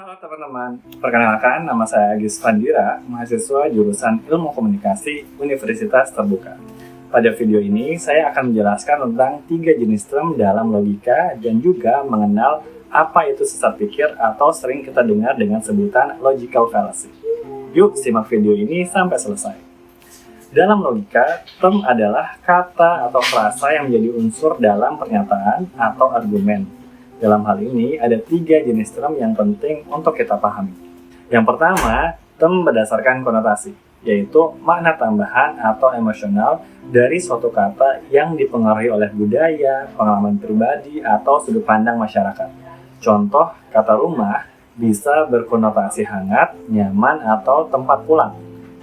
Halo teman-teman, perkenalkan nama saya Agis Fandira, mahasiswa jurusan Ilmu Komunikasi Universitas Terbuka. Pada video ini, saya akan menjelaskan tentang 3 jenis term dalam logika dan juga mengenal apa itu sesat pikir atau sering kita dengar dengan sebutan logical fallacy. Yuk simak video ini sampai selesai. Dalam logika, term adalah kata atau frasa yang menjadi unsur dalam pernyataan atau argumen. Dalam hal ini, ada 3 jenis term yang penting untuk kita pahami. Yang pertama, term berdasarkan konotasi, yaitu makna tambahan atau emosional dari suatu kata yang dipengaruhi oleh budaya, pengalaman pribadi, atau sudut pandang masyarakat. Contoh, kata rumah bisa berkonotasi hangat, nyaman, atau tempat pulang.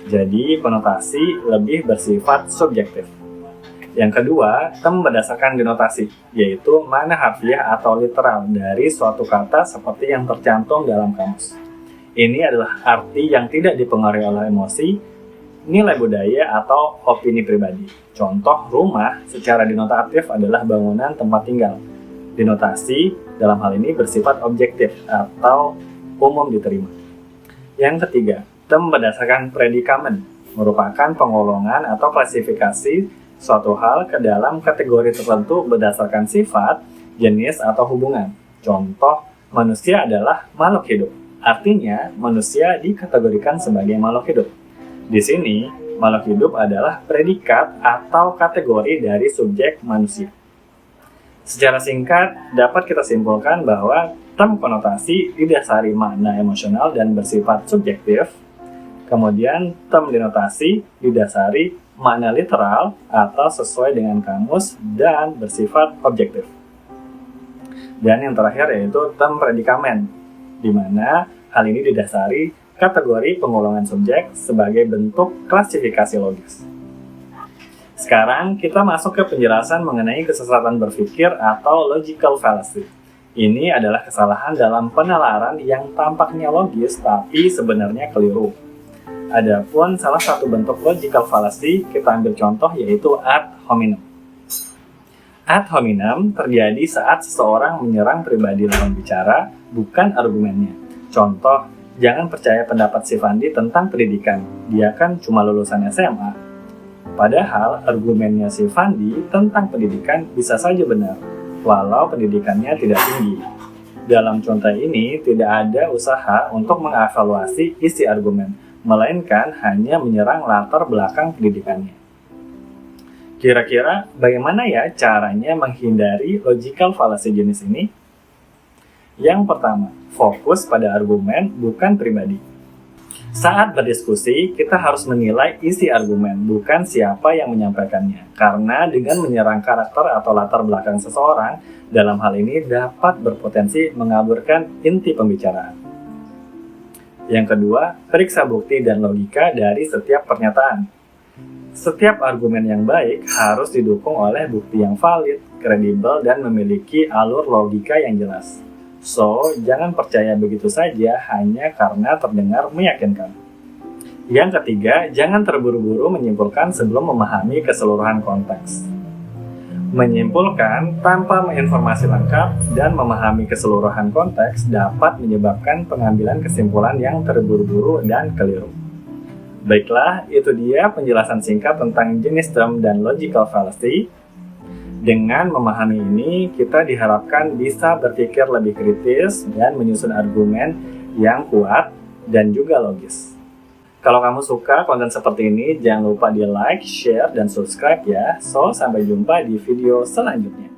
Jadi, konotasi lebih bersifat subjektif. Yang kedua, term berdasarkan denotasi, yaitu makna harfiah atau literal dari suatu kata seperti yang tercantum dalam kamus. Ini adalah arti yang tidak dipengaruhi oleh emosi, nilai budaya, atau opini pribadi. Contoh, rumah secara denotatif adalah bangunan tempat tinggal. Denotasi dalam hal ini bersifat objektif atau umum diterima. Yang ketiga, term berdasarkan predikamen, merupakan penggolongan atau klasifikasi suatu hal ke dalam kategori tertentu berdasarkan sifat, jenis, atau hubungan. Contoh, manusia adalah makhluk hidup. Artinya, manusia dikategorikan sebagai makhluk hidup. Di sini, makhluk hidup adalah predikat atau kategori dari subjek manusia. Secara singkat, dapat kita simpulkan bahwa term konotasi didasari makna emosional dan bersifat subjektif. Kemudian, term denotasi didasari makna literal atau sesuai dengan kamus dan bersifat objektif. Dan yang terakhir yaitu term predikamen, di mana hal ini didasari kategori penggolongan subjek sebagai bentuk klasifikasi logis. Sekarang kita masuk ke penjelasan mengenai kesesatan berpikir atau logical fallacy. Ini adalah kesalahan dalam penalaran yang tampaknya logis tapi sebenarnya keliru. Adapun salah satu bentuk logical fallacy, kita ambil contoh yaitu ad hominem. Ad hominem terjadi saat seseorang menyerang pribadi lawan bicara, bukan argumennya. Contoh, jangan percaya pendapat si Fandi tentang pendidikan, dia kan cuma lulusan SMA. Padahal argumennya si Fandi tentang pendidikan bisa saja benar, walau pendidikannya tidak tinggi. Dalam contoh ini, tidak ada usaha untuk mengevaluasi isi argumen, melainkan hanya menyerang latar belakang pendidikannya. Kira-kira bagaimana ya caranya menghindari logical fallacy jenis ini? Yang pertama, fokus pada argumen bukan pribadi. Saat berdiskusi, kita harus menilai isi argumen, bukan siapa yang menyampaikannya. Karena dengan menyerang karakter atau latar belakang seseorang, dalam hal ini dapat berpotensi mengaburkan inti pembicaraan. Yang kedua, periksa bukti dan logika dari setiap pernyataan. Setiap argumen yang baik harus didukung oleh bukti yang valid, kredibel, dan memiliki alur logika yang jelas. So, jangan percaya begitu saja hanya karena terdengar meyakinkan. Yang ketiga, jangan terburu-buru menyimpulkan sebelum memahami keseluruhan konteks. Menyimpulkan tanpa informasi lengkap dan memahami keseluruhan konteks dapat menyebabkan pengambilan kesimpulan yang terburu-buru dan keliru. Baiklah, itu dia penjelasan singkat tentang jenis term dan logical fallacy. Dengan memahami ini, kita diharapkan bisa berpikir lebih kritis dan menyusun argumen yang kuat dan juga logis. Kalau kamu suka konten seperti ini, jangan lupa di like, share, dan subscribe ya. So, sampai jumpa di video selanjutnya.